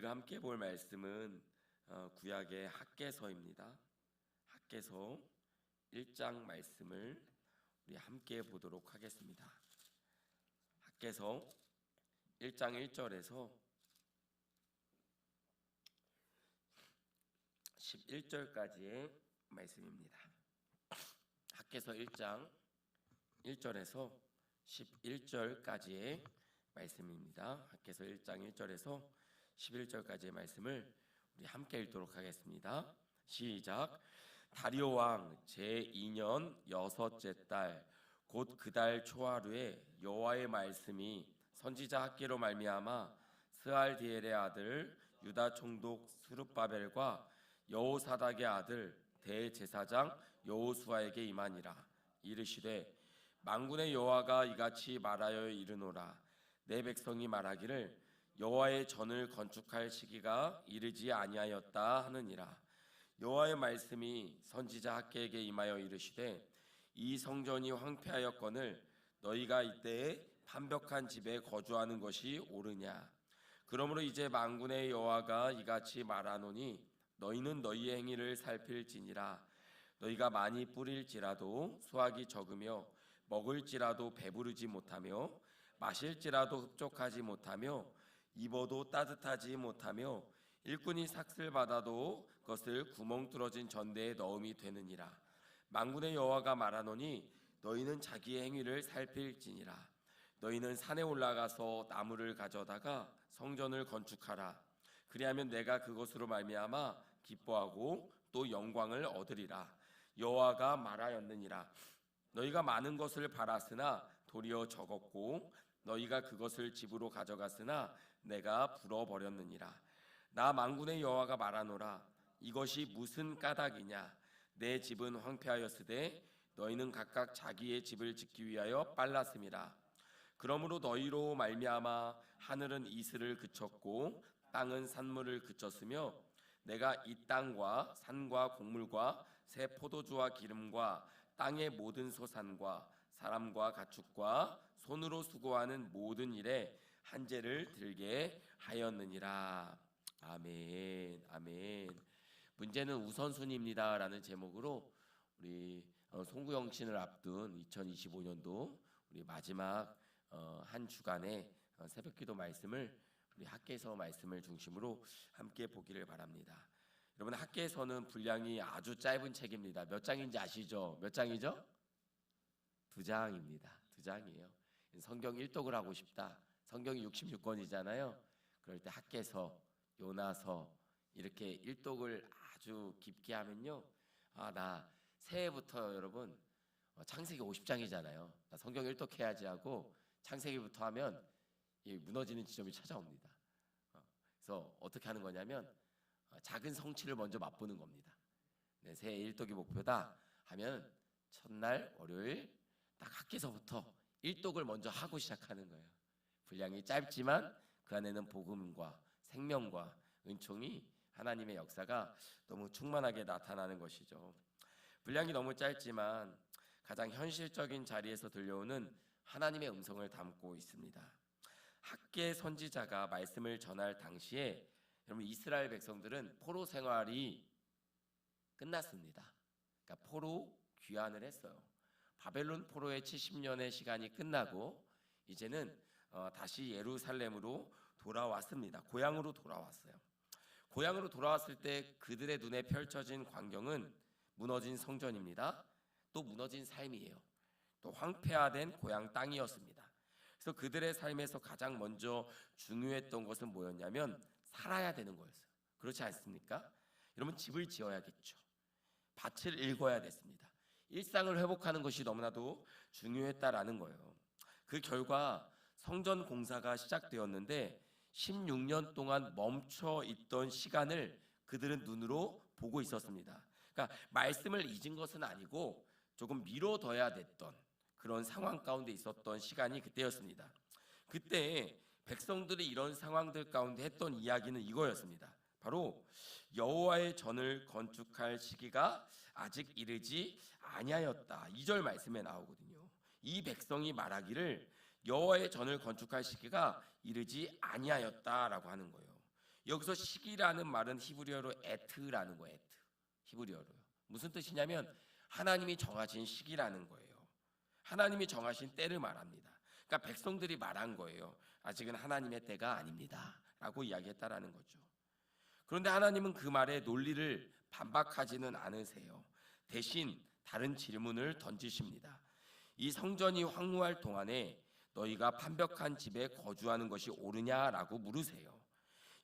우리가 함께 볼 말씀은 구약의 학개서입니다. 학개서 1장 말씀을 우리 함께 보도록 하겠습니다. 학개서 1장 1절에서 11절까지의 말씀입니다. 학개서 1장 1절에서 11절까지의 말씀입니다. 학개서 1장 1절에서 11절까지의 말씀을 우리 함께 읽도록 하겠습니다. 시작. 다리오 왕 제2년 여섯째 달 곧 그 달 초하루에 여호와의 말씀이 선지자 학개로 말미암아 스알디엘의 아들 유다 총독 스룹바벨과 여호사닥의 아들 대제사장 여호수아에게 임하니라. 이르시되 만군의 여호와가 이같이 말하여 이르노라. 내 백성이 말하기를 여호와의 전을 건축할 시기가 이르지 아니하였다 하느니라. 여호와의 말씀이 선지자 학개에게 임하여 이르시되 이 성전이 황폐하였거늘 너희가 이때에 판벽한 집에 거주하는 것이 옳으냐. 그러므로 이제 만군의 여호와가 이같이 말하노니 너희는 너희의 행위를 살필지니라. 너희가 많이 뿌릴지라도 수확이 적으며 먹을지라도 배부르지 못하며 마실지라도 흡족하지 못하며 입어도 따뜻하지 못하며 일꾼이 삭슬 받아도 그것을 구멍 뚫어진 전대에 넣음이 되느니라. 만군의 여호와가 말하노니 너희는 자기의 행위를 살필지니라. 너희는 산에 올라가서 나무를 가져다가 성전을 건축하라. 그리하면 내가 그것으로 말미암아 기뻐하고 또 영광을 얻으리라. 여호와가 말하였느니라. 너희가 많은 것을 바랐으나 도리어 적었고 너희가 그것을 집으로 가져갔으나 내가 불어버렸느니라. 나 만군의 여호와가 말하노라. 이것이 무슨 까닭이냐. 내 집은 황폐하였으되 너희는 각각 자기의 집을 짓기 위하여 빨랐음이라. 그러므로 너희로 말미암아 하늘은 이슬을 그쳤고 땅은 산물을 그쳤으며 내가 이 땅과 산과 곡물과 새 포도주와 기름과 땅의 모든 소산과 사람과 가축과 손으로 수고하는 모든 일에 한재를 들게 하였느니라. 아멘. 아멘. 문제는 우선순위입니다라는 제목으로 우리 송구영신을 앞둔 2025년도 우리 마지막 한 주간의 새벽기도 말씀을 우리 학개서 말씀을 중심으로 함께 보기를 바랍니다. 여러분, 학개서는 분량이 아주 짧은 책입니다. 몇 장인지 아시죠? 몇 장이죠? 2장입니다. 2장이에요. 성경 일독을 하고 싶다. 성경이 66권이잖아요. 그럴 때 학개서, 요나서 이렇게 일독을 아주 깊게 하면요. 나 새해부터 여러분 창세기 50장이잖아요. 나 성경 일독해야지 하고 창세기부터 하면 무너지는 지점이 찾아옵니다. 그래서 어떻게 하는 거냐면 작은 성취를 먼저 맛보는 겁니다. 네, 새해 일독이 목표다 하면 첫날 월요일 딱 학개서부터 일독을 먼저 하고 시작하는 거예요. 분량이 짧지만 그 안에는 복음과 생명과 은총이 하나님의 역사가 너무 충만하게 나타나는 것이죠. 분량이 너무 짧지만 가장 현실적인 자리에서 들려오는 하나님의 음성을 담고 있습니다. 학개 선지자가 말씀을 전할 당시에 여러분 이스라엘 백성들은 포로 생활이 끝났습니다. 그러니까 포로 귀환을 했어요. 바벨론 포로의 70년의 시간이 끝나고 이제는 다시 예루살렘으로 돌아왔습니다. 고향으로 돌아왔어요. 고향으로 돌아왔을 때 그들의 눈에 펼쳐진 광경은 무너진 성전입니다. 또 무너진 삶이에요. 또 황폐화된 고향 땅이었습니다. 그래서 그들의 삶에서 가장 먼저 중요했던 것은 뭐였냐면 살아야 되는 거였어요. 그렇지 않습니까? 여러분, 집을 지어야겠죠. 밭을 읽어야 됐습니다. 일상을 회복하는 것이 너무나도 중요했다라는 거예요. 그 결과 성전 공사가 시작되었는데 16년 동안 멈춰 있던 시간을 그들은 눈으로 보고 있었습니다. 그러니까 말씀을 잊은 것은 아니고 조금 미뤄둬야 됐던 그런 상황 가운데 있었던 시간이 그때였습니다. 그때 백성들이 이런 상황들 가운데 했던 이야기는 이거였습니다. 바로 여호와의 전을 건축할 시기가 아직 이르지 아니하였다. 2절 말씀에 나오거든요. 이 백성이 말하기를 여호와의 전을 건축할 시기가 이르지 아니하였다라고 하는 거예요. 여기서 시기라는 말은 히브리어로 에트라는 거예요. 에트. 히브리어로요. 무슨 뜻이냐면 하나님이 정하신 시기라는 거예요. 하나님이 정하신 때를 말합니다. 그러니까 백성들이 말한 거예요. 아직은 하나님의 때가 아닙니다 라고 이야기했다라는 거죠. 그런데 하나님은 그 말에 논리를 반박하지는 않으세요. 대신 다른 질문을 던지십니다. 이 성전이 황무할 동안에 너희가 판벽한 집에 거주하는 것이 옳으냐라고 물으세요.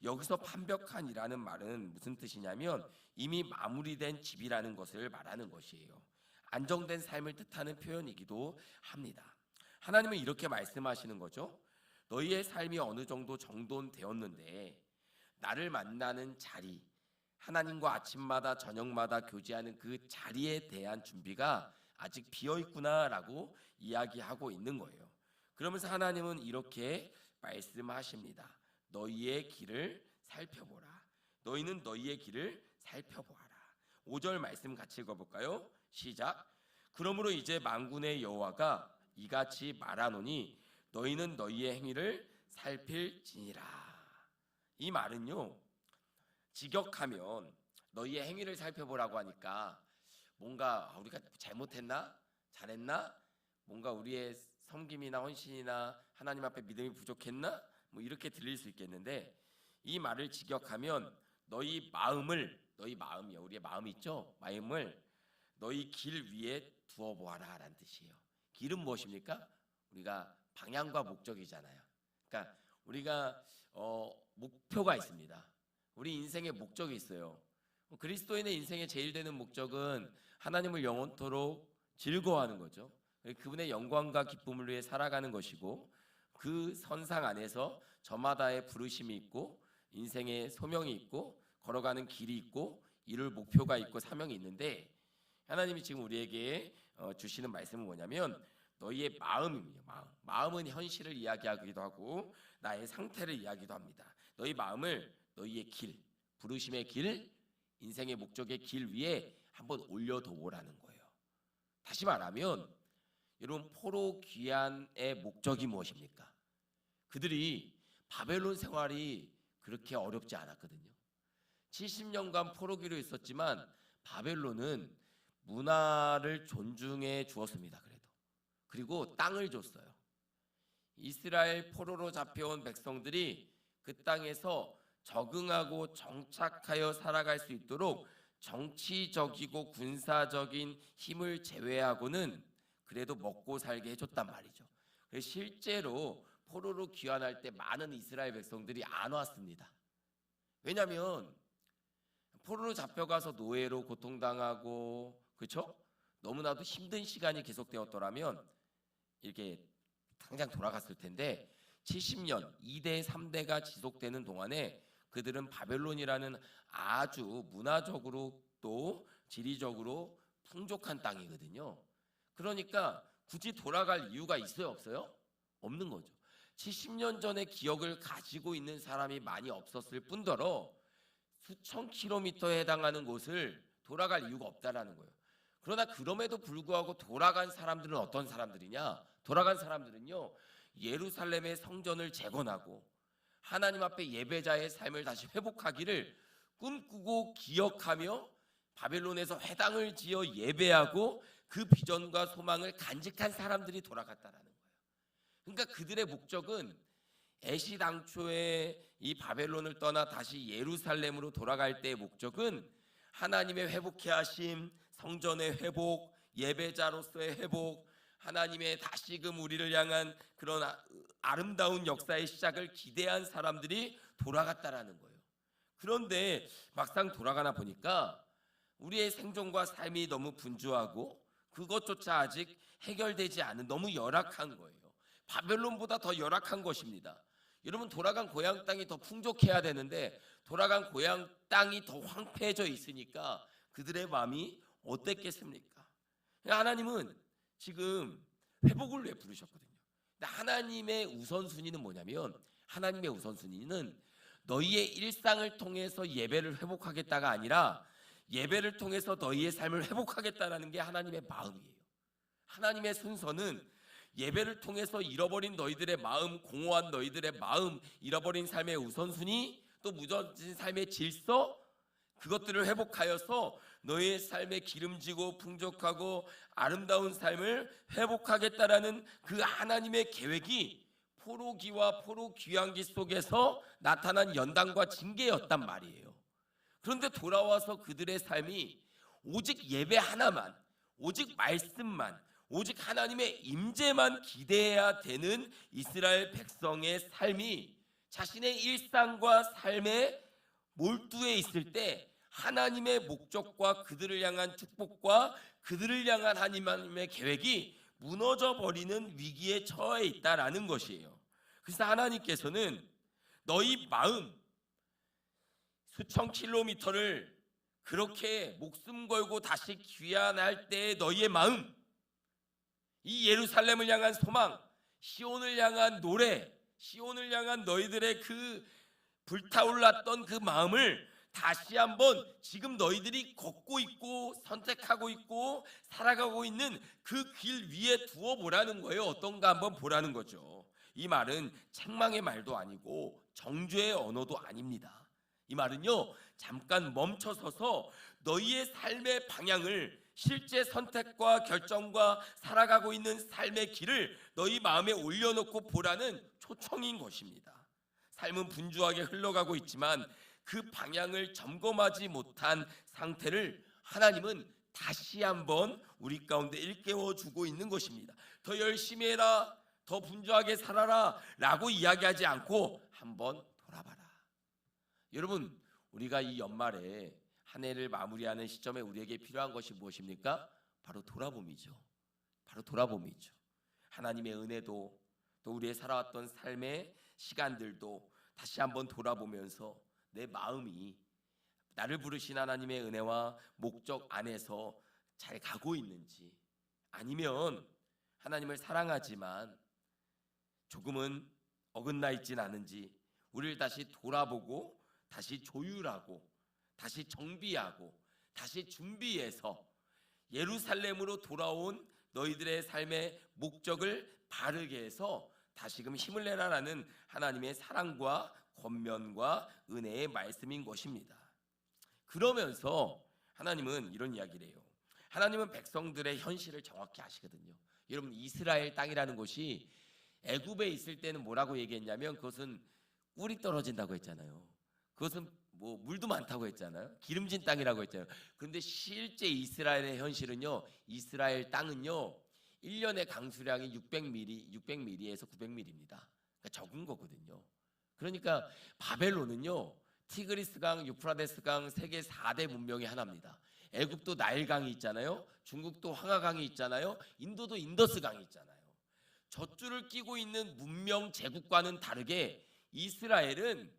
여기서 판벽한이라는 말은 무슨 뜻이냐면 이미 마무리된 집이라는 것을 말하는 것이에요. 안정된 삶을 뜻하는 표현이기도 합니다. 하나님은 이렇게 말씀하시는 거죠. 너희의 삶이 어느 정도 정돈되었는데 나를 만나는 자리, 하나님과 아침마다 저녁마다 교제하는 그 자리에 대한 준비가 아직 비어있구나라고 이야기하고 있는 거예요. 그러면서 하나님은 이렇게 말씀하십니다. 너희의 길을 살펴보라. 너희는 너희의 길을 살펴보아라. 5절 말씀 같이 읽어볼까요? 시작. 그러므로 이제 만군의 여호와가 이같이 말하노니 너희는 너희의 행위를 살필지니라. 이 말은요, 직역하면 너희의 행위를 살펴보라고 하니까 뭔가 우리가 잘못했나? 잘했나? 뭔가 우리의 섬김이나 헌신이나 하나님 앞에 믿음이 부족했나? 뭐 이렇게 들릴 수 있겠는데 이 말을 직역하면 너희 마음을, 너희 마음이요, 우리의 마음이 있죠? 마음을 너희 길 위에 두어보아라 라는 뜻이에요. 길은 무엇입니까? 우리가 방향과 목적이잖아요. 그러니까 우리가 목표가 있습니다. 우리 인생의 목적이 있어요. 그리스도인의 인생의 제일 되는 목적은 하나님을 영원토록 즐거워하는 거죠. 그분의 영광과 기쁨을 위해 살아가는 것이고 그 선상 안에서 저마다의 부르심이 있고 인생의 소명이 있고 걸어가는 길이 있고 이룰 목표가 있고 사명이 있는데 하나님이 지금 우리에게 주시는 말씀은 뭐냐면 너희의 마음입니다. 마음은 현실을 이야기하기도 하고 나의 상태를 이야기도 합니다. 너희 마음을 너희의 길, 부르심의 길, 인생의 목적의 길 위에 한번 올려놓으라는 거예요. 다시 말하면 여러분 포로 귀환의 목적이 무엇입니까? 그들이 바벨론 생활이 그렇게 어렵지 않았거든요. 70년간 포로기로 있었지만 바벨론은 문화를 존중해 주었습니다. 그리고 땅을 줬어요. 이스라엘 포로로 잡혀온 백성들이 그 땅에서 적응하고 정착하여 살아갈 수 있도록 정치적이고 군사적인 힘을 제외하고는 그래도 먹고 살게 해줬단 말이죠. 그래서 실제로 포로로 귀환할 때 많은 이스라엘 백성들이 안 왔습니다. 왜냐하면 포로로 잡혀가서 노예로 고통당하고 그렇죠? 너무나도 힘든 시간이 계속되었더라면 이렇게 당장 돌아갔을 텐데 70년 2대 3대가 지속되는 동안에 그들은 바벨론이라는 아주 문화적으로 또 지리적으로 풍족한 땅이거든요. 그러니까 굳이 돌아갈 이유가 있어요, 없어요? 없는 거죠. 70년 전의 기억을 가지고 있는 사람이 많이 없었을 뿐더러 수천 킬로미터에 해당하는 곳을 돌아갈 이유가 없다라는 거예요. 그러나 그럼에도 불구하고 돌아간 사람들은 어떤 사람들이냐? 돌아간 사람들은요, 예루살렘의 성전을 재건하고 하나님 앞에 예배자의 삶을 다시 회복하기를 꿈꾸고 기억하며 바벨론에서 회당을 지어 예배하고 그 비전과 소망을 간직한 사람들이 돌아갔다라는 거예요. 그러니까 그들의 목적은 애시당초에 이 바벨론을 떠나 다시 예루살렘으로 돌아갈 때의 목적은 하나님의 회복케 하심, 성전의 회복, 예배자로서의 회복, 하나님의 다시금 우리를 향한 그런 아름다운 역사의 시작을 기대한 사람들이 돌아갔다라는 거예요. 그런데 막상 돌아가나 보니까 우리의 생존과 삶이 너무 분주하고 그것조차 아직 해결되지 않은 너무 열악한 거예요. 바벨론보다 더 열악한 것입니다. 여러분, 돌아간 고향 땅이 더 풍족해야 되는데 돌아간 고향 땅이 더 황폐해져 있으니까 그들의 마음이 어땠겠습니까? 하나님은 지금 회복을 왜 부르셨거든요. 근데 하나님의 우선순위는 뭐냐면 하나님의 우선순위는 너희의 일상을 통해서 예배를 회복하겠다가 아니라 예배를 통해서 너희의 삶을 회복하겠다라는 게 하나님의 마음이에요. 하나님의 순서는 예배를 통해서 잃어버린 너희들의 마음, 공허한 너희들의 마음, 잃어버린 삶의 우선순위, 또 무너진 삶의 질서, 그것들을 회복하여서 너의 삶에 기름지고 풍족하고 아름다운 삶을 회복하겠다라는 그 하나님의 계획이 포로기와 포로귀환기 속에서 나타난 연단과 징계였단 말이에요. 그런데 돌아와서 그들의 삶이 오직 예배 하나만, 오직 말씀만, 오직 하나님의 임재만 기대해야 되는 이스라엘 백성의 삶이 자신의 일상과 삶에 몰두해 있을 때 하나님의 목적과 그들을 향한 축복과 그들을 향한 하나님의 계획이 무너져 버리는 위기에 처해 있다라는 것이에요. 그래서 하나님께서는 너희 마음 수천 킬로미터를 그렇게 목숨 걸고 다시 귀환할 때의 너희의 마음, 이 예루살렘을 향한 소망, 시온을 향한 노래, 시온을 향한 너희들의 그 불타올랐던 그 마음을 다시 한번 지금 너희들이 걷고 있고 선택하고 있고 살아가고 있는 그 길 위에 두어 보라는 거예요. 어떤가 한번 보라는 거죠. 이 말은 책망의 말도 아니고 정죄의 언어도 아닙니다. 이 말은요, 잠깐 멈춰서서 너희의 삶의 방향을, 실제 선택과 결정과 살아가고 있는 삶의 길을 너희 마음에 올려놓고 보라는 초청인 것입니다. 삶은 분주하게 흘러가고 있지만 그 방향을 점검하지 못한 상태를 하나님은 다시 한번 우리 가운데 일깨워 주고 있는 것입니다. 더 열심히 해라, 더 분주하게 살아라 라고 이야기하지 않고 한번 돌아봐라. 여러분, 우리가 이 연말에 한 해를 마무리하는 시점에 우리에게 필요한 것이 무엇입니까? 바로 돌아봄이죠. 바로 돌아봄이죠. 하나님의 은혜도 또 우리의 살아왔던 삶의 시간들도 다시 한번 돌아보면서 내 마음이 나를 부르신 하나님의 은혜와 목적 안에서 잘 가고 있는지, 아니면 하나님을 사랑하지만 조금은 어긋나 있진 않은지 우리를 다시 돌아보고 다시 조율하고 다시 정비하고 다시 준비해서 예루살렘으로 돌아온 너희들의 삶의 목적을 바르게 해서 다시금 힘을 내라라는 하나님의 사랑과 권면과 은혜의 말씀인 것입니다. 그러면서 하나님은 이런 이야기를 해요. 하나님은 백성들의 현실을 정확히 아시거든요. 여러분, 이스라엘 땅이라는 곳이 애굽에 있을 때는 뭐라고 얘기했냐면 그것은 꿀이 떨어진다고 했잖아요. 그것은 뭐 물도 많다고 했잖아요. 기름진 땅이라고 했잖아요. 그런데 실제 이스라엘의 현실은요, 이스라엘 땅은요 1년의 강수량이 600mm에서 900mm입니다. 그러니까 적은 거거든요. 그러니까 바벨론은요 티그리스강, 유프라데스강 세계 4대 문명의 하나입니다. 애굽도 나일강이 있잖아요. 중국도 황하강이 있잖아요. 인도도 인더스강이 있잖아요. 젖줄을 끼고 있는 문명 제국과는 다르게 이스라엘은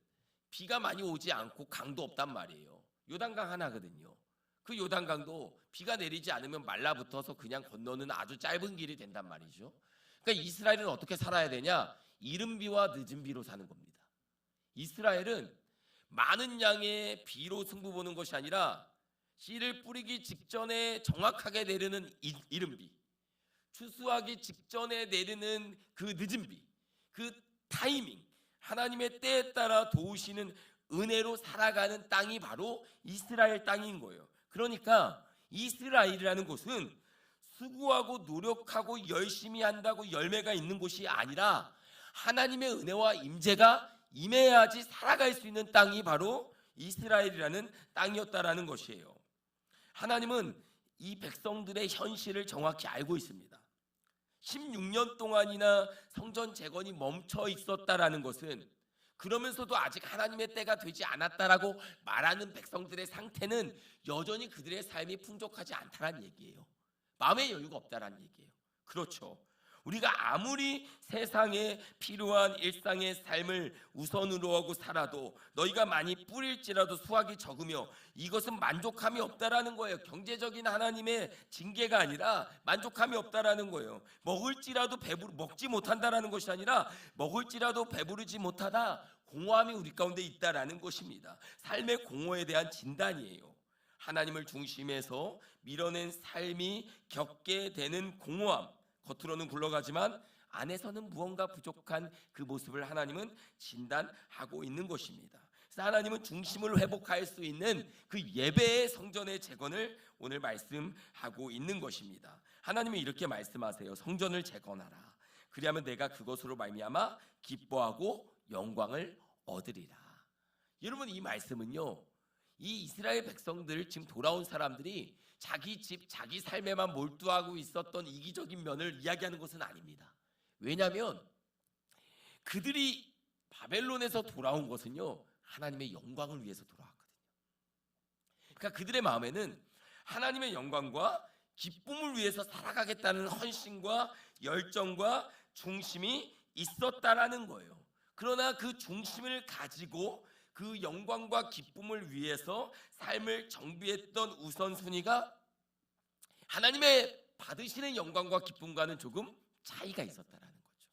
비가 많이 오지 않고 강도 없단 말이에요. 요단강 하나거든요. 그 요단강도 비가 내리지 않으면 말라붙어서 그냥 건너는 아주 짧은 길이 된단 말이죠. 그러니까 이스라엘은 어떻게 살아야 되냐? 이른 비와 늦은 비로 사는 겁니다. 이스라엘은 많은 양의 비로 승부 보는 것이 아니라 씨를 뿌리기 직전에 정확하게 내리는 이른 비, 추수하기 직전에 내리는 그 늦은 비, 그 타이밍, 하나님의 때에 따라 도우시는 은혜로 살아가는 땅이 바로 이스라엘 땅인 거예요. 그러니까 이스라엘이라는 곳은 수고하고 노력하고 열심히 한다고 열매가 있는 곳이 아니라 하나님의 은혜와 임재가 임해야지 살아갈 수 있는 땅이 바로 이스라엘이라는 땅이었다라는 것이에요. 하나님은 이 백성들의 현실을 정확히 알고 있습니다. 16년 동안이나 성전 재건이 멈춰 있었다라는 것은, 그러면서도 아직 하나님의 때가 되지 않았다라고 말하는 백성들의 상태는 여전히 그들의 삶이 풍족하지 않다라는 얘기예요. 마음의 여유가 없다라는 얘기예요. 그렇죠. 우리가 아무리 세상에 필요한 일상의 삶을 우선으로 하고 살아도 너희가 많이 뿌릴지라도 수확이 적으며, 이것은 만족함이 없다라는 거예요. 경제적인 하나님의 징계가 아니라 만족함이 없다라는 거예요. 먹을지라도 먹지 못한다라는 것이 아니라 먹을지라도 배부르지 못하다, 공허함이 우리 가운데 있다라는 것입니다. 삶의 공허에 대한 진단이에요. 하나님을 중심에서 밀어낸 삶이 겪게 되는 공허함, 겉으로는 굴러가지만 안에서는 무언가 부족한 그 모습을 하나님은 진단하고 있는 것입니다. 그래서 하나님은 중심을 회복할 수 있는 그 예배의 성전의 재건을 오늘 말씀하고 있는 것입니다. 하나님은 이렇게 말씀하세요. 성전을 재건하라. 그리하면 내가 그것으로 말미암아 기뻐하고 영광을 얻으리라. 여러분, 이 말씀은요, 이 이스라엘 백성들, 지금 돌아온 사람들이 자기 집, 자기 삶에만 몰두하고 있었던 이기적인 면을 이야기하는 것은 아닙니다. 왜냐하면 그들이 바벨론에서 돌아온 것은요, 하나님의 영광을 위해서 돌아왔거든요. 그러니까 그들의 마음에는 하나님의 영광과 기쁨을 위해서 살아가겠다는 헌신과 열정과 중심이 있었다라는 거예요. 그러나 그 중심을 가지고 그 영광과 기쁨을 위해서 삶을 정비했던 우선순위가 하나님의 받으시는 영광과 기쁨과는 조금 차이가 있었다라는 거죠.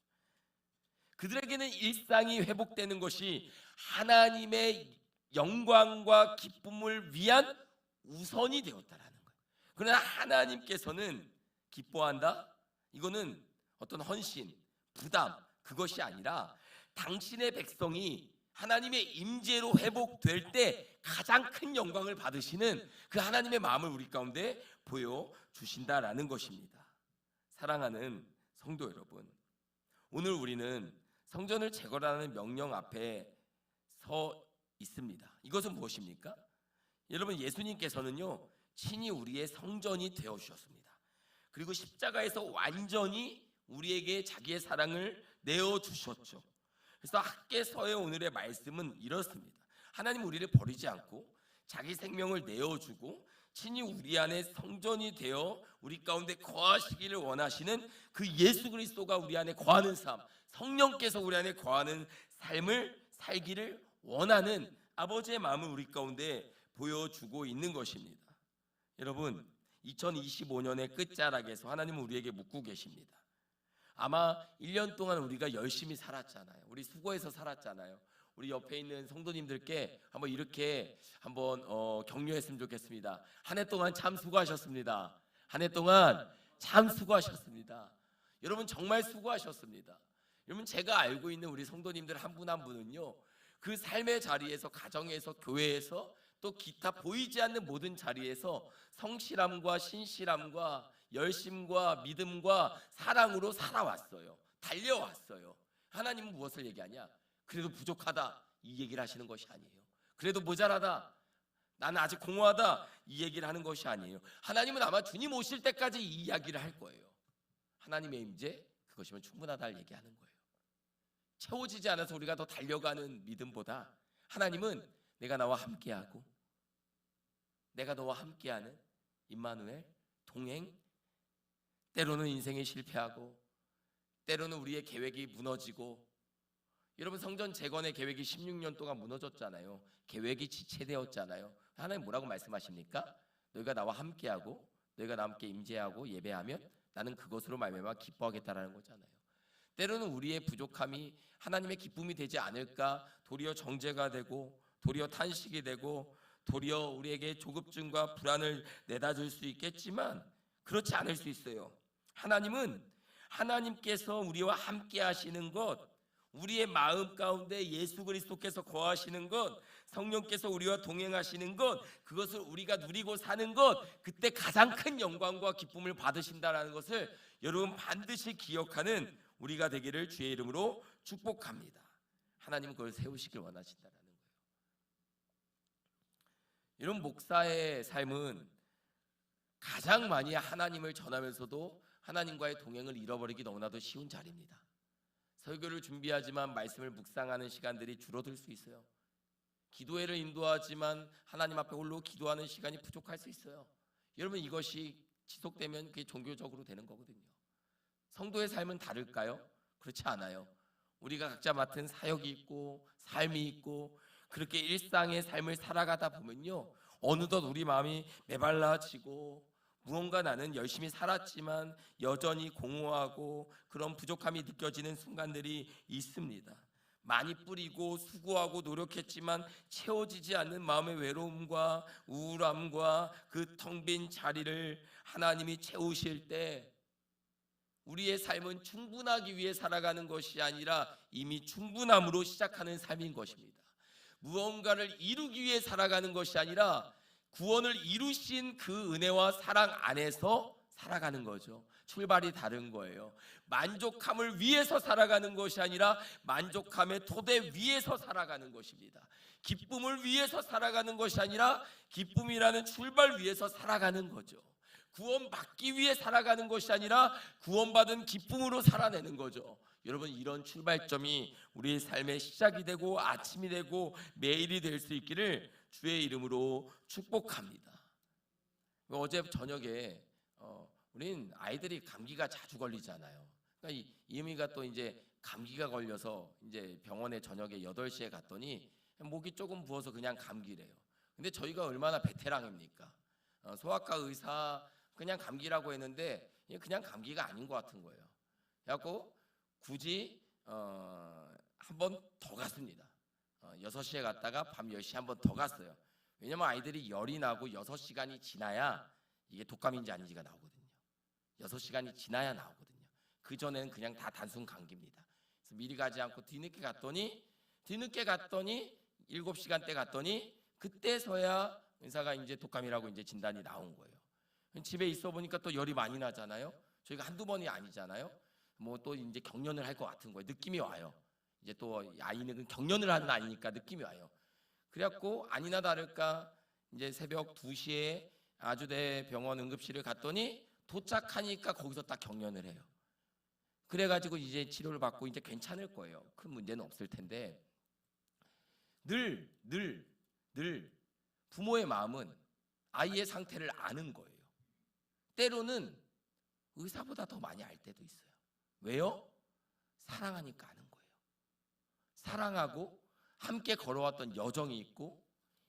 그들에게는 일상이 회복되는 것이 하나님의 영광과 기쁨을 위한 우선이 되었다라는 거예요. 그러나 하나님께서는 기뻐한다? 이거는 어떤 헌신, 부담, 그것이 아니라 당신의 백성이 하나님의 임재로 회복될 때 가장 큰 영광을 받으시는 그 하나님의 마음을 우리 가운데 보여주신다라는 것입니다. 사랑하는 성도 여러분, 오늘 우리는 성전을 재건하는 명령 앞에 서 있습니다. 이것은 무엇입니까? 여러분, 예수님께서는요, 친히 우리의 성전이 되어 주셨습니다. 그리고 십자가에서 완전히 우리에게 자기의 사랑을 내어 주셨죠. 그래서 학개서의 오늘의 말씀은 이렇습니다. 하나님 우리를 버리지 않고 자기 생명을 내어주고 친히 우리 안에 성전이 되어 우리 가운데 거하시기를 원하시는 그 예수 그리스도가 우리 안에 거하는 삶, 성령께서 우리 안에 거하는 삶을 살기를 원하는 아버지의 마음을 우리 가운데 보여주고 있는 것입니다. 여러분, 2025년의 끝자락에서 하나님은 우리에게 묻고 계십니다. 아마 1년 동안 우리가 열심히 살았잖아요. 우리 수고해서 살았잖아요. 우리 옆에 있는 성도님들께 한번 이렇게 한번 격려했으면 좋겠습니다. 한 해 동안 참 수고하셨습니다. 한 해 동안 참 수고하셨습니다. 여러분, 정말 수고하셨습니다. 여러분, 제가 알고 있는 우리 성도님들 한 분 한 분은요, 그 삶의 자리에서, 가정에서, 교회에서, 또 기타 보이지 않는 모든 자리에서 성실함과 신실함과 열심과 믿음과 사랑으로 살아왔어요. 달려왔어요. 하나님은 무엇을 얘기하냐? 그래도 부족하다, 이 얘기를 하시는 것이 아니에요. 그래도 모자라다, 나는 아직 공허하다, 이 얘기를 하는 것이 아니에요. 하나님은 아마 주님 오실 때까지 이 이야기를 할 거예요. 하나님의 임재, 그것이면 충분하다를 얘기하는 거예요. 채워지지 않아서 우리가 더 달려가는 믿음보다 하나님은 내가 나와 함께하고 내가 너와 함께하는 임마누엘, 동행, 때로는 인생이 실패하고 때로는 우리의 계획이 무너지고, 여러분, 성전 재건의 계획이 16년 동안 무너졌잖아요. 계획이 지체되었잖아요. 하나님 뭐라고 말씀하십니까? 너희가 나와 함께하고 너희가 나와 함께 임재하고 예배하면 나는 그것으로 말미암아 기뻐하겠다라는 거잖아요. 때로는 우리의 부족함이 하나님의 기쁨이 되지 않을까, 도리어 정죄가 되고 도리어 탄식이 되고 도리어 우리에게 조급증과 불안을 내다 줄 수 있겠지만 그렇지 않을 수 있어요. 하나님은 하나님께서 우리와 함께 하시는 것, 우리의 마음 가운데 예수 그리스도께서 거하시는 것, 성령께서 우리와 동행하시는 것, 그것을 우리가 누리고 사는 것, 그때 가장 큰 영광과 기쁨을 받으신다는 것을 여러분 반드시 기억하는 우리가 되기를 주의 이름으로 축복합니다. 하나님은 그걸 세우시길 원하신다는 거예요. 이런 목사의 삶은 가장 많이 하나님을 전하면서도 하나님과의 동행을 잃어버리기 너무나도 쉬운 자리입니다. 설교를 준비하지만 말씀을 묵상하는 시간들이 줄어들 수 있어요. 기도회를 인도하지만 하나님 앞에 홀로 기도하는 시간이 부족할 수 있어요. 여러분, 이것이 지속되면 그게 종교적으로 되는 거거든요. 성도의 삶은 다를까요? 그렇지 않아요. 우리가 각자 맡은 사역이 있고 삶이 있고 그렇게 일상의 삶을 살아가다 보면요, 어느덧 우리 마음이 메발라지고 무언가 나는 열심히 살았지만 여전히 공허하고 그런 부족함이 느껴지는 순간들이 있습니다. 많이 뿌리고 수고하고 노력했지만 채워지지 않는 마음의 외로움과 우울함과 그 텅 빈 자리를 하나님이 채우실 때 우리의 삶은 충분하기 위해 살아가는 것이 아니라 이미 충분함으로 시작하는 삶인 것입니다. 무언가를 이루기 위해 살아가는 것이 아니라 구원을 이루신 그 은혜와 사랑 안에서 살아가는 거죠. 출발이 다른 거예요. 만족함을 위해서 살아가는 것이 아니라 만족함의 토대 위에서 살아가는 것입니다. 기쁨을 위해서 살아가는 것이 아니라 기쁨이라는 출발 위에서 살아가는 거죠. 구원받기 위해 살아가는 것이 아니라 구원받은 기쁨으로 살아내는 거죠. 여러분, 이런 출발점이 우리의 삶의 시작이 되고 아침이 되고 매일이 될 수 있기를 주의 이름으로 축복합니다. 어제 저녁에 우린 아이들이 감기가 자주 걸리잖아요. 그러니까 이음이가 또 이제 감기가 걸려서 이제 병원에 저녁에 8시에 갔더니 목이 조금 부어서 그냥 감기래요. 근데 저희가 얼마나 베테랑입니까? 소아과 의사 그냥 감기라고 했는데 그냥 감기가 아닌 것 같은 거예요. 그래갖고 굳이 한 번 더 갔습니다. 6시에 갔다가 밤 10시에 한 번 더 갔어요. 왜냐면 아이들이 열이 나고 6시간이 지나야 이게 독감인지 아닌지가 나오거든요. 6시간이 지나야 나오거든요. 그 전에는 그냥 다 단순 감기입니다. 그래서 미리 가지 않고 뒤늦게 갔더니 7시간 때 갔더니 그때서야 의사가 이제 독감이라고 이제 진단이 나온 거예요. 집에 있어 보니까 또 열이 많이 나잖아요. 저희가 한두 번이 아니잖아요. 뭐 또 이제 경련을 할 것 같은 거예요. 느낌이 와요. 이제 또 아이는 경련을 하는 아이니까 느낌이 와요. 그래갖고 아니나 다를까 이제 새벽 2시에 아주대 병원 응급실을 갔더니 도착하니까 거기서 딱 경련을 해요. 그래가지고 이제 치료를 받고 이제 괜찮을 거예요. 큰 문제는 없을 텐데 늘 부모의 마음은 아이의 상태를 아는 거예요. 때로는 의사보다 더 많이 알 때도 있어요. 왜요? 사랑하니까 아는 거예요. 사랑하고 함께 걸어왔던 여정이 있고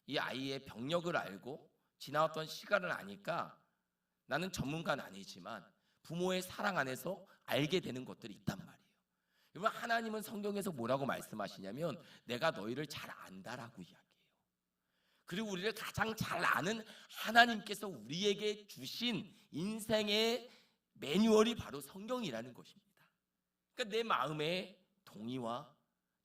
이 아이의 병력을 알고 지나왔던 시간을 아니까 나는 전문가는 아니지만 부모의 사랑 안에서 알게 되는 것들이 있단 말이에요. 여러분, 하나님은 성경에서 뭐라고 말씀하시냐면 내가 너희를 잘 안다라고 이야기해요. 그리고 우리를 가장 잘 아는 하나님께서 우리에게 주신 인생의 매뉴얼이 바로 성경이라는 것입니다. 그러니까 내 마음의 동의와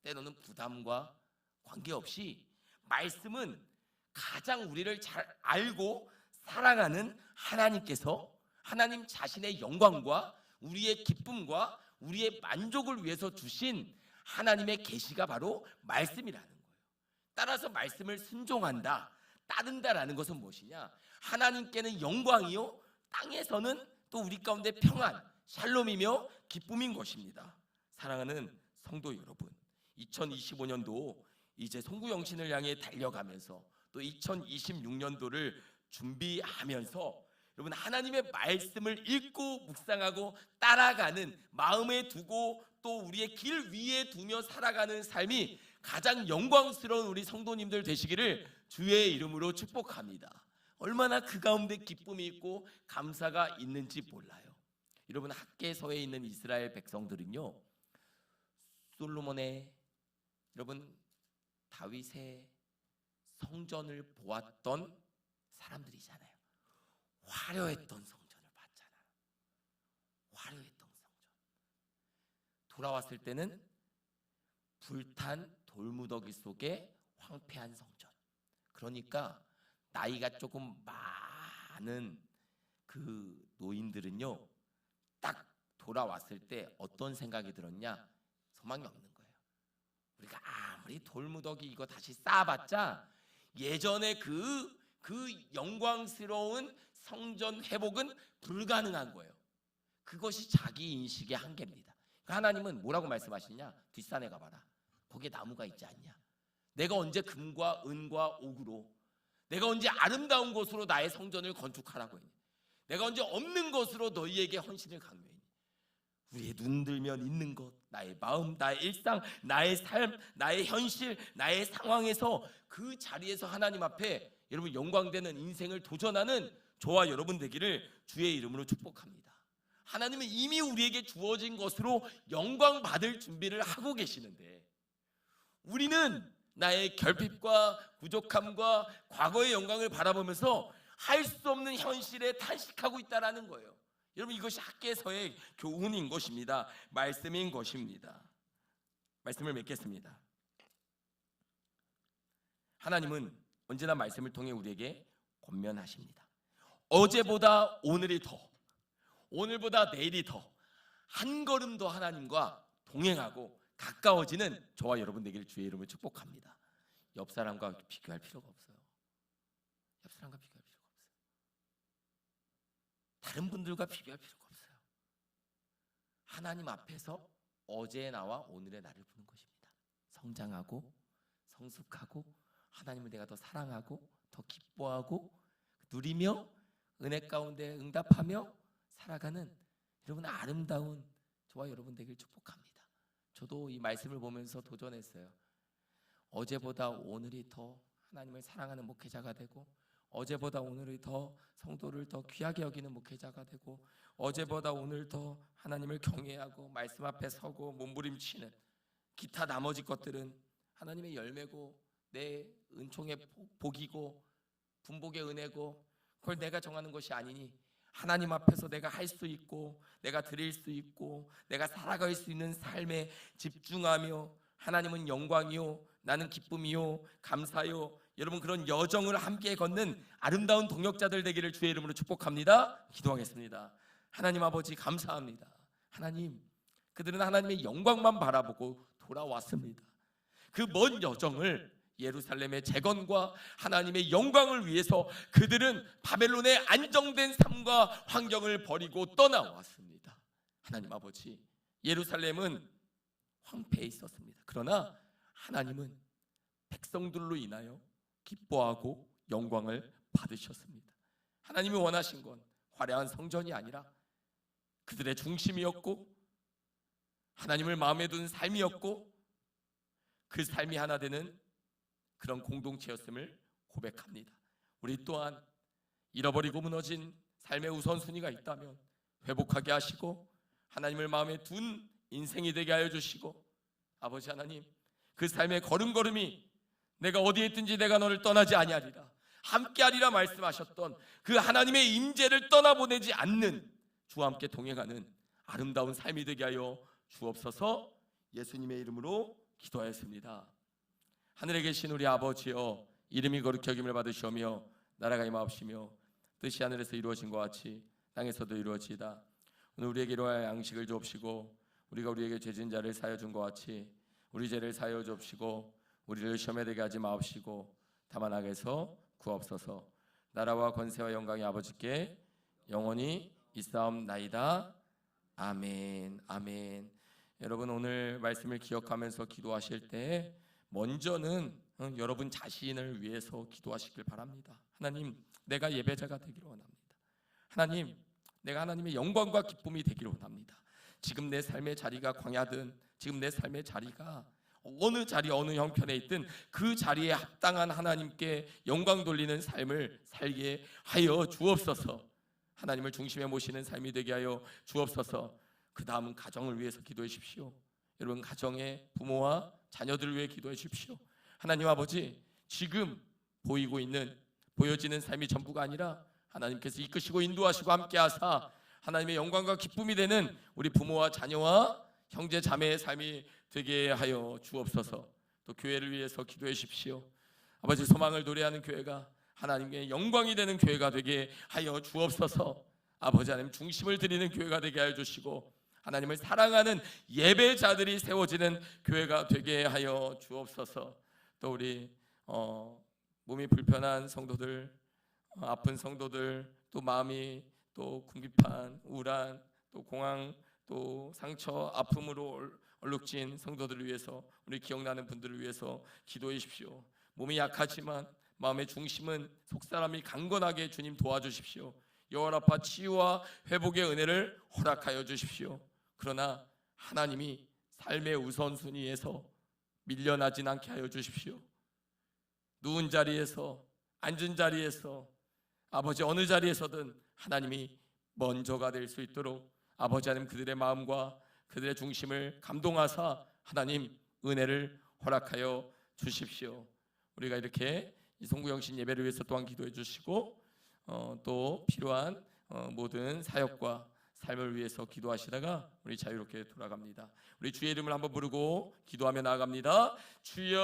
때로는 부담과 관계없이 말씀은 가장 우리를 잘 알고 사랑하는 하나님께서 하나님 자신의 영광과 우리의 기쁨과 우리의 만족을 위해서 주신 하나님의 계시가 바로 말씀이라는 거예요. 따라서 말씀을 순종한다, 따른다라는 것은 무엇이냐? 하나님께는 영광이요, 땅에서는 또 우리 가운데 평안, 샬롬이며 기쁨인 것입니다. 사랑하는 성도 여러분, 2025년도 이제 송구영신을 향해 달려가면서 또 2026년도를 준비하면서 여러분, 하나님의 말씀을 읽고 묵상하고 따라가는 마음에 두고 또 우리의 길 위에 두며 살아가는 삶이 가장 영광스러운 우리 성도님들 되시기를 주의 이름으로 축복합니다. 얼마나 그 가운데 기쁨이 있고 감사가 있는지 몰라요. 여러분, 학개서에 있는 이스라엘 백성들은요, 솔로몬의, 여러분, 다윗의 성전을 보았던 사람들이잖아요. 화려했던 성전을 봤잖아요. 화려했던 성전. 돌아왔을 때는 불탄 돌무더기 속에 황폐한 성전. 그러니까 나이가 조금 많은 그 노인들은요, 딱 돌아왔을 때 어떤 생각이 들었냐? 소망이 없는 거예요. 우리가 아무리 돌무더기 이거 다시 쌓아봤자 예전에 그 영광스러운 성전 회복은 불가능한 거예요. 그것이 자기 인식의 한계입니다. 하나님은 뭐라고 말씀하시냐? 뒷산에 가봐라. 거기에 나무가 있지 않냐? 내가 언제 금과 은과 옥으로, 내가 언제 아름다운 곳으로 나의 성전을 건축하라고 했냐? 내가 언제 없는 것으로 너희에게 헌신을 강요했냐? 우리의 눈 들면 있는 것, 나의 마음, 나의 일상, 나의 삶, 나의 현실, 나의 상황에서 그 자리에서 하나님 앞에 여러분 영광되는 인생을 도전하는 저와 여러분 되기를 주의 이름으로 축복합니다. 하나님은 이미 우리에게 주어진 것으로 영광 받을 준비를 하고 계시는데 우리는 나의 결핍과 부족함과 과거의 영광을 바라보면서 할 수 없는 현실에 탄식하고 있다는 거예요. 여러분, 이것이 학개서의 교훈인 것입니다. 말씀인 것입니다. 말씀을 맺겠습니다. 하나님은 언제나 말씀을 통해 우리에게 권면하십니다. 어제보다 오늘이 더, 오늘보다 내일이 더 한 걸음 더 하나님과 동행하고 가까워지는 저와 여러분 되기를 주의 이름으로 축복합니다. 옆 사람과 비교할 필요가 없어요. 옆 사람과 비교할 필요가 없어요. 다른 분들과 비교할 필요가 없어요. 하나님 앞에서 어제의 나와 오늘의 나를 보는 것입니다. 성장하고 성숙하고 하나님을 내가 더 사랑하고 더 기뻐하고 누리며 은혜 가운데 응답하며 살아가는 여러분 아름다운 저와 여러분 되길 축복합니다. 저도 이 말씀을 보면서 도전했어요. 어제보다 오늘이 더 하나님을 사랑하는 목회자가 되고, 어제보다 오늘이 더 성도를 더 귀하게 여기는 목회자가 되고, 어제보다 오늘 더 하나님을 경외하고 말씀 앞에 서고 몸부림치는 기타 나머지 것들은 하나님의 열매고 내 은총의 복이고 분복의 은혜고 그걸 내가 정하는 것이 아니니 하나님 앞에서 내가 할 수 있고 내가 드릴 수 있고 내가 살아갈 수 있는 삶에 집중하며 하나님은 영광이요 나는 기쁨이요 감사요, 여러분 그런 여정을 함께 걷는 아름다운 동역자들 되기를 주의 이름으로 축복합니다. 기도하겠습니다. 하나님 아버지 감사합니다. 하나님, 그들은 하나님의 영광만 바라보고 돌아왔습니다. 그 먼 여정을 예루살렘의 재건과 하나님의 영광을 위해서 그들은 바벨론의 안정된 삶과 환경을 버리고 떠나왔습니다. 하나님 아버지, 예루살렘은 황폐해 있었습니다. 그러나 하나님은 백성들로 인하여 기뻐하고 영광을 받으셨습니다. 하나님이 원하신 건 화려한 성전이 아니라 그들의 중심이었고 하나님을 마음에 둔 삶이었고 그 삶이 하나 되는 그런 공동체였음을 고백합니다. 우리 또한 잃어버리고 무너진 삶의 우선순위가 있다면 회복하게 하시고 하나님을 마음에 둔 인생이 되게 하여 주시고, 아버지 하나님, 그 삶의 걸음걸음이 내가 어디에 있든지 내가 너를 떠나지 아니하리라 함께하리라 말씀하셨던 그 하나님의 임재를 떠나보내지 않는 주와 함께 동행하는 아름다운 삶이 되게 하여 주옵소서. 예수님의 이름으로 기도하였습니다. 하늘에 계신 우리 아버지여, 이름이 거룩히 여김을 받으시오며 나라가 임하옵시며 뜻이 하늘에서 이루어진 것 같이 땅에서도 이루어지이다. 오늘 우리에게 일용할 양식을 주옵시고 우리가 우리에게 죄 지은 자를 사하여 준 것 같이 우리 죄를 사하여 주옵시고 우리를 시험에 들게 하지 마옵시고 다만 악에서 구하옵소서. 나라와 권세와 영광이 아버지께 영원히 있사옵나이다. 아멘. 아멘. 여러분 오늘 말씀을 기억하면서 기도하실 때 먼저는 여러분 자신을 위해서 기도하시길 바랍니다. 하나님, 내가 예배자가 되기를 원합니다. 하나님, 내가 하나님의 영광과 기쁨이 되기를 원합니다. 지금 내 삶의 자리가 광야든 지금 내 삶의 자리가 어느 자리 어느 형편에 있든 그 자리에 합당한 하나님께 영광 돌리는 삶을 살게 하여 주옵소서. 하나님을 중심에 모시는 삶이 되게 하여 주옵소서. 그 다음은 가정을 위해서 기도해 주십시오. 여러분 가정의 부모와 자녀들을 위해 기도해 주십시오. 하나님 아버지, 지금 보여지는 삶이 전부가 아니라 하나님께서 이끄시고 인도하시고 함께하사 하나님의 영광과 기쁨이 되는 우리 부모와 자녀와 형제 자매의 삶이 되게 하여 주옵소서. 또 교회를 위해서 기도해 주십시오. 아버지, 소망을 노래하는 교회가 하나님의 영광이 되는 교회가 되게 하여 주옵소서. 아버지 하나님, 중심을 드리는 교회가 되게 하여 주시고 하나님을 사랑하는 예배자들이 세워지는 교회가 되게 하여 주옵소서. 또 우리 몸이 불편한 성도들, 아픈 성도들, 또 마음이 또 궁핍한 우울한 또 공황 또 상처 아픔으로 얼룩진 성도들을 위해서, 우리 기억나는 분들을 위해서 기도해 주십시오. 몸이 약하지만 마음의 중심은 속사람이 강건하게 주님 도와주십시오. 여호와라파 치유와 회복의 은혜를 허락하여 주십시오. 그러나 하나님이 삶의 우선순위에서 밀려나진 않게 하여 주십시오. 누운 자리에서 앉은 자리에서 아버지 어느 자리에서든 하나님이 먼저가 될 수 있도록 아버지 하나님 그들의 마음과 그들의 중심을 감동하사 하나님 은혜를 허락하여 주십시오. 우리가 이렇게 이 송구영신 예배를 위해서 또한 기도해 주시고 또 필요한 모든 사역과 삶을 위해서 기도하시다가 우리 자유롭게 돌아갑니다. 우리 주의 이름을 한번 부르고 기도하며 나아갑니다. 주여,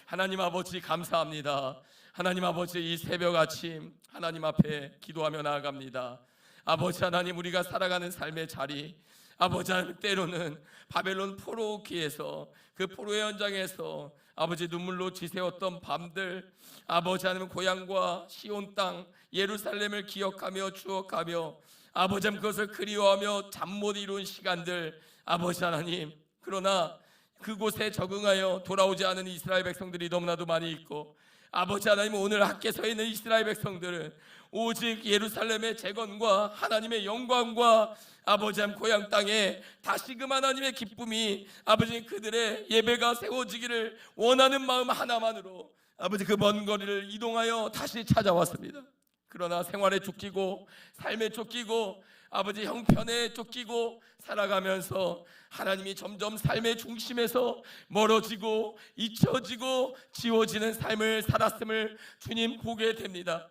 하나님 아버지 감사합니다. 하나님 아버지, 이 새벽 아침 하나님 앞에 기도하며 나아갑니다. 아버지 하나님, 우리가 살아가는 삶의 자리, 아버지 하나님, 때로는 바벨론 포로기에서, 그 포로의 현장에서 아버지 눈물로 지새웠던 밤들, 아버지 하나님, 고향과 시온 땅 예루살렘을 기억하며 추억하며 아버지 하나님, 그것을 그리워하며 잠 못 이룬 시간들, 아버지 하나님, 그러나 그곳에 적응하여 돌아오지 않은 이스라엘 백성들이 너무나도 많이 있고, 아버지 하나님, 오늘 학교에 서 있는 이스라엘 백성들은 오직 예루살렘의 재건과 하나님의 영광과 아버지 하나님, 고향 땅에 다시금 하나님의 기쁨이, 아버지 그들의 예배가 세워지기를 원하는 마음 하나만으로 아버지 그 먼 거리를 이동하여 다시 찾아왔습니다. 그러나 생활에 쫓기고 삶에 쫓기고 아버지 형편에 쫓기고 살아가면서 하나님이 점점 삶의 중심에서 멀어지고 잊혀지고 지워지는 삶을 살았음을 주님 보게 됩니다.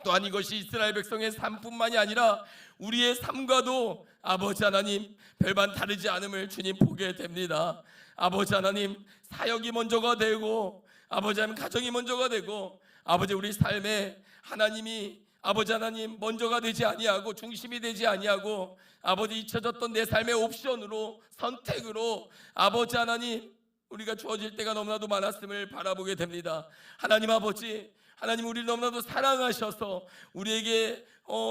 또한 이것이 이스라엘 백성의 삶뿐만이 아니라 우리의 삶과도 아버지 하나님 별반 다르지 않음을 주님 보게 됩니다. 아버지 하나님, 사역이 먼저가 되고 아버지 하나님, 가정이 먼저가 되고 아버지 우리 삶에 하나님이 아버지 하나님 먼저가 되지 아니하고 중심이 되지 아니하고 아버지 잊혀졌던 내 삶의 옵션으로, 선택으로 아버지 하나님 우리가 주어질 때가 너무나도 많았음을 바라보게 됩니다. 하나님 아버지, 하나님 우리를 너무나도 사랑하셔서 우리에게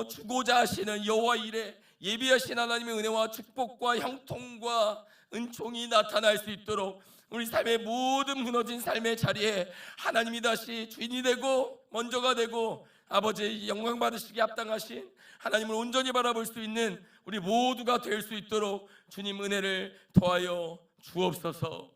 주고자 하시는 여호와 이레, 예비하신 하나님의 은혜와 축복과 형통과 은총이 나타날 수 있도록 우리 삶의 모든 무너진 삶의 자리에 하나님이 다시 주인이 되고 먼저가 되고 아버지 영광 받으시기 합당하신 하나님을 온전히 바라볼 수 있는 우리 모두가 될 수 있도록 주님 은혜를 더하여 주옵소서.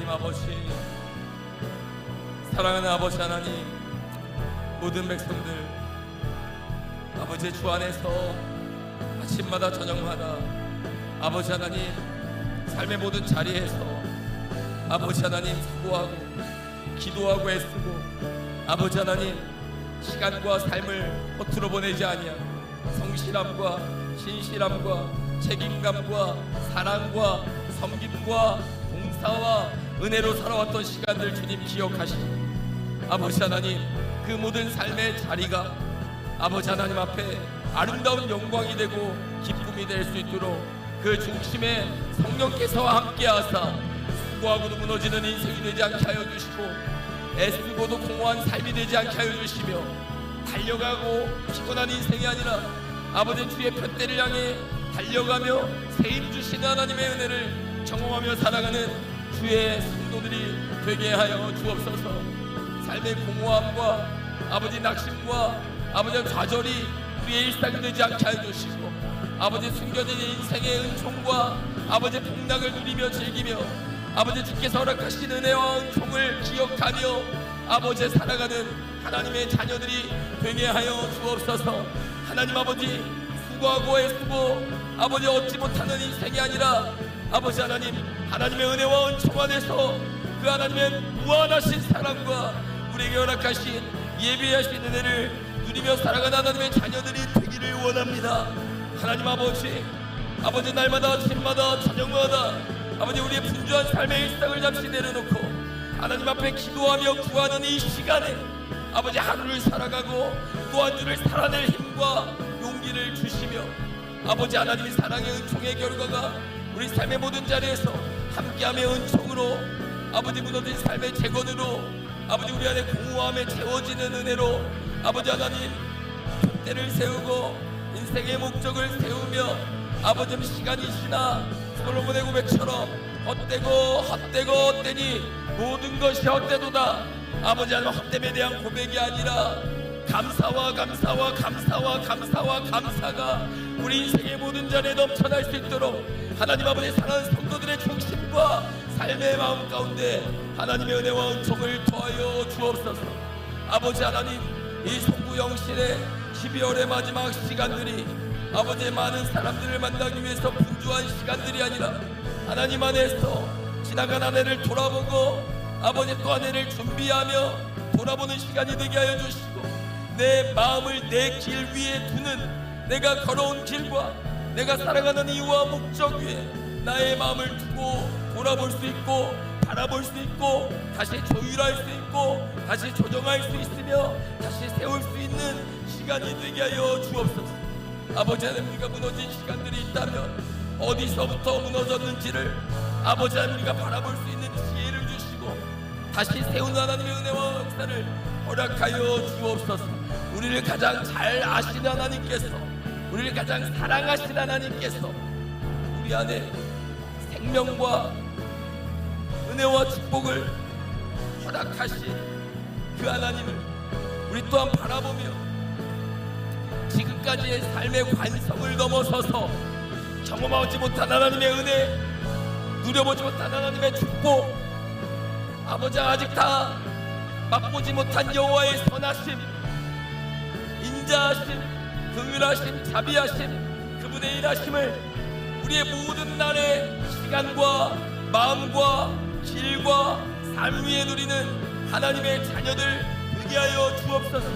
아버지, 사랑하는 아버지 하나님, 모든 백성들 아버지 주 안에서 아침마다 저녁마다 아버지 하나님 삶의 모든 자리에서 아버지 하나님 수고하고 기도하고 애쓰고 아버지 하나님 시간과 삶을 허투루 보내지 아니하고 성실함과 신실함과 책임감과 사랑과 섬김과 봉사와 은혜로 살아왔던 시간들 주님 기억하시고 아버지 하나님 그 모든 삶의 자리가 아버지 하나님 앞에 아름다운 영광이 되고 기쁨이 될 수 있도록 그 중심에 성령께서 함께 하사 수고하고도 무너지는 인생이 되지 않게 하여 주시고 애쓰고도 공허한 삶이 되지 않게 하여 주시며 달려가고 피곤한 인생이 아니라 아버지 주의 편대를 향해 달려가며 세임 주시는 하나님의 은혜를 경험하며 살아가는 주의 성도들이 되게 하여 주옵소서. 삶의 공허함과 아버지 낙심과 아버지 좌절이 우리의 일상이 되지 않게 하여 주시고 아버지 숨겨진 인생의 은총과 아버지 복락을 누리며 즐기며 아버지 주께서 허락하신 은혜와 은총을 기억하며 아버지 살아가는 하나님의 자녀들이 되게 하여 주옵소서. 하나님 아버지 수고하고 애쓰고 아버지 얻지 못하는 인생이 아니라 아버지 하나님 하나님의 은혜와 은총 안에서 그 하나님의 무한하신 사랑과 우리에게 허락하신 예비하신 은혜를 누리며 살아가는 하나님의 자녀들이 되기를 원합니다. 하나님 아버지, 아버지 날마다 아침마다 저녁마다 아버지 우리의 분주한 삶의 일상을 잠시 내려놓고 하나님 앞에 기도하며 구하는 이 시간에 아버지 하루를 살아가고 또 한 주를 살아낼 힘과 용기를 주시며 아버지 하나님의 사랑의 은총의 결과가 우리 삶의 모든 자리에서 함께함의 은총으로 아버지 무너진 삶의 재건으로 아버지 우리 안에 공허함에 채워지는 은혜로 아버지 하나님 잣대를 세우고 인생의 목적을 세우며 아버지 시간이 지나 솔로몬의 고백처럼 헛되고 헛되고 헛되니 모든 것이 헛되도다. 아버지 하나님 헛됨에 대한 고백이 아니라 감사와 감사와 감사와 감사와 감사가 우리 인생의 모든 자리에 넘쳐날 수 있도록 하나님 아버지 사랑하는 성도들의 중심과 삶의 마음 가운데 하나님의 은혜와 은총을 더하여 주옵소서. 아버지 하나님 이 송구 영신의 12월의 마지막 시간들이 아버지의 많은 사람들을 만나기 위해서 분주한 시간들이 아니라 하나님 안에서 지나간 한 해를 돌아보고 아버지 또 한 해를 준비하며 돌아보는 시간이 되게 하여 주시고 내 마음을 내 길 위에 두는 내가 걸어온 길과 내가 살아가는 이유와 목적 위에 나의 마음을 두고 돌아볼 수 있고 바라볼 수 있고 다시 조율할 수 있고 다시 조정할 수 있으며 다시 세울 수 있는 시간이 되게 하여 주옵소서. 아버지 하나님 우리가 무너진 시간들이 있다면 어디서부터 무너졌는지를 아버지 하나님 우리가 바라볼 수 있는 지혜를 주시고 다시 세우는 하나님의 은혜와 역사를 허락하여 주옵소서. 우리를 가장 잘 아시는 하나님께서 우리를 가장 사랑하시는 하나님께서 우리 안에 생명과 은혜와 축복을 허락하신 그 하나님을 우리 또한 바라보며 지금까지의 삶의 관성을 넘어서서 경험하지 못한 하나님의 은혜, 누려보지 못한 하나님의 축복, 아버지 아직 다 맛보지 못한 여호와의 선하심, 인자하심, 긍휼하심, 자비하심, 그분의 일하심을 우리의 모든 날의 시간과 마음과 길과 삶 위에 누리는 하나님의 자녀들 되게 하여 주옵소서.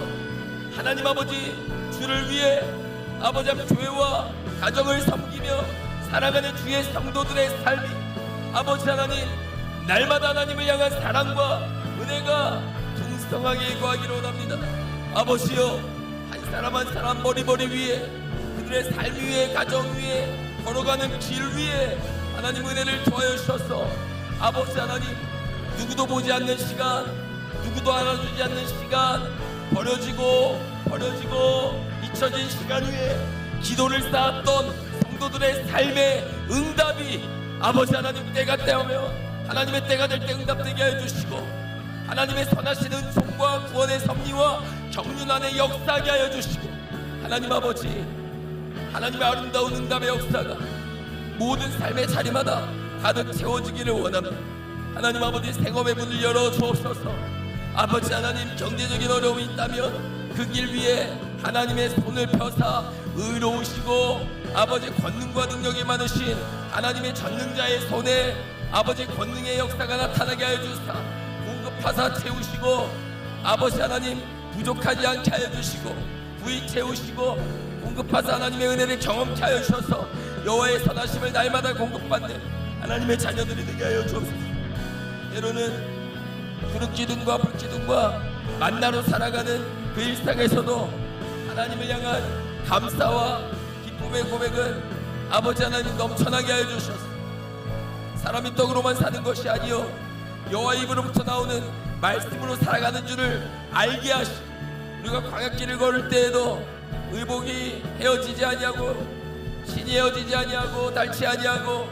하나님 아버지 주를 위해 아버지 교회와 가정을 섬기며 살아가는 주의 성도들의 삶이 아버지 하나님 날마다 하나님을 향한 사랑과 은혜가 풍성하게 거하기를 원합니다. 아버지여 한 사람 한 사람 머리머리 위에 그들의 삶 위에 가정 위에 걸어가는 길 위에 하나님 은혜를 더하여 주셔서 아버지 하나님 누구도 보지 않는 시간 누구도 알아주지 않는 시간 버려지고 잊혀진 시간 위에 기도를 쌓았던 성도들의 삶의 응답이 아버지 하나님 때가 되면 하나님의 때가 될 때 응답되게 하여 주시고 하나님의 선하신 은총과 구원의 섭리와 경륜 안에 역사하게 하여 주시고 하나님 아버지 하나님의 아름다운 응답의 역사가 모든 삶의 자리마다 가득 채워지기를 원합니다. 하나님 아버지 생업의 문을 열어 주옵소서. 아버지 하나님 경제적인 어려움이 있다면 그 길 위에 하나님의 손을 펴사 의로우시고 아버지 권능과 능력이 많으신 하나님의 전능자의 손에 아버지 권능의 역사가 나타나게 하여 주사 공급하사 채우시고 아버지 하나님 부족하지 않게 하여 주시고 부이 채우시고 공급하사 하나님의 은혜를 경험케 하여 주셔서 여호와의 선하심을 날마다 공급받는 하나님의 자녀들이 되게 하여 주옵소서. 때로는 그릇기둥과 불기둥과 만나로 살아가는 그 일상에서도 하나님을 향한 감사와 기쁨의 고백은 아버지 하나님 넘쳐나게 하여 주셔서 사람이 떡으로만 사는 것이 아니요 여호와 입으로부터 나오는 말씀으로 살아가는 줄을 알게 하시고 우리가 광야길을 걸을 때에도 의복이 헤어지지 아니하고 신이 헤어지지 아니하고 닳지 아니하고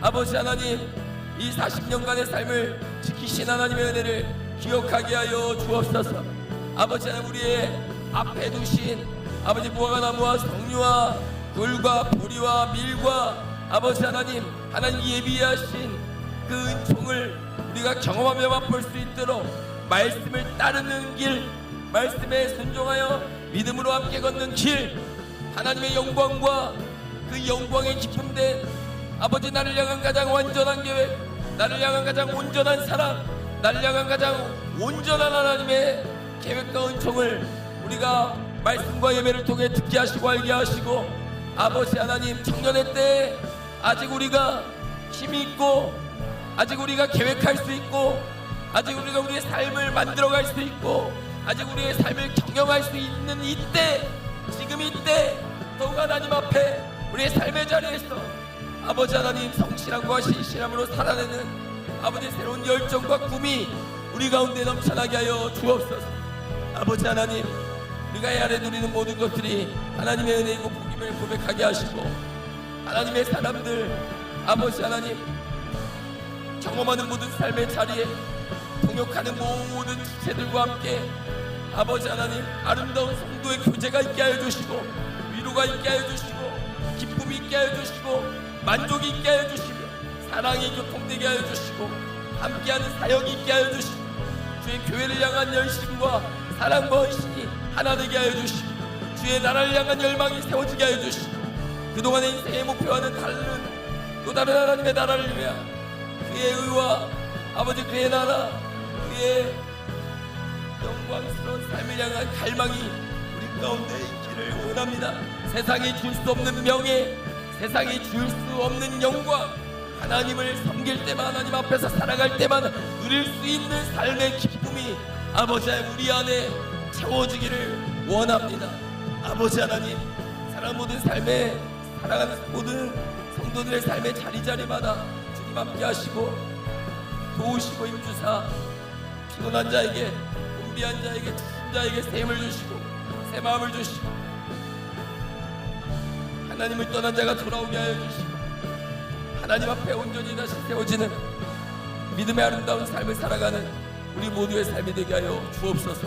아버지 하나님 이 40년간의 삶을 지키신 하나님의 은혜를 기억하게 하여 주옵소서. 아버지 하나님 우리의 앞에 두신 아버지 무화과나무와 석류와 굴과 보리와 밀과 아버지 하나님 예비하신 그 은총을 우리가 경험하며 맛볼 수 있도록 말씀을 따르는 길 말씀에 순종하여 믿음으로 함께 걷는 길 하나님의 영광과 그 영광에 기쁨된 아버지 나를 향한 가장 완전한 계획 나를 향한 가장 온전한 사랑 나를 향한 가장 온전한 하나님의 계획과 은총을 우리가 말씀과 예배를 통해 듣게 하시고 알게 하시고 아버지 하나님 청년의 때에 아직 우리가 힘이 있고 아직 우리가 계획할 수 있고 아직 우리가 우리의 삶을 만들어갈 수 있고 아직 우리의 삶을 경험할 수 있는 이때, 지금 이때 더욱 하나님 앞에 우리의 삶의 자리에서 아버지 하나님 성실함과 신실함으로 살아내는 아버지의 새로운 열정과 꿈이 우리 가운데 넘쳐나게 하여 주옵소서. 아버지 하나님, 우리가 이 아래 누리는 모든 것들이 하나님의 은혜이고 복임을 고백하게 하시고, 하나님의 사람들 아버지 하나님 경험하는 모든 삶의 자리에 동역하는 모든 지체들과 함께 아버지 하나님 아름다운 성도의 교제가 있게 하여 주시고, 위로가 있게 하여 주시고, 기쁨이 있게 하여 주시고, 만족이 있게 하여 주시며, 사랑이 교통되게 하여 주시고, 함께하는 사역이 있게 하여 주시고, 주의 교회를 향한 열심과 사랑과 헌신이 하나 되게 하여 주시고, 주의 나라를 향한 열망이 세워지게 하여 주시고, 그동안의 인생의 목표와는 다른 또 다른 하나님의 나라를 위한 그의 의와 아버지 그의 나라, 그의 영광스러운 삶을 향한 갈망이 우리 가운데 있기를 원합니다. 세상이 줄 수 없는 명예, 세상이 줄 수 없는 영광, 하나님을 섬길 때만, 하나님 앞에서 살아갈 때만 누릴 수 있는 삶의 기쁨이 아버지 우리 안에 채워지기를 원합니다. 아버지 하나님, 사랑하는 모든 삶에, 사랑하는 모든 성도들의 삶의 자리자리마다 주님 함께 하시고 도우시고 힘주사, 피곤한 자에게, 혼비한 자에게, 지친 자에게 새 힘을 주시고 새 마음을 주시고, 하나님을 떠난 자가 돌아오게 하여 주시고, 하나님 앞에 온전히 다시 세워지는 믿음의 아름다운 삶을 살아가는 우리 모두의 삶이 되게 하여 주옵소서.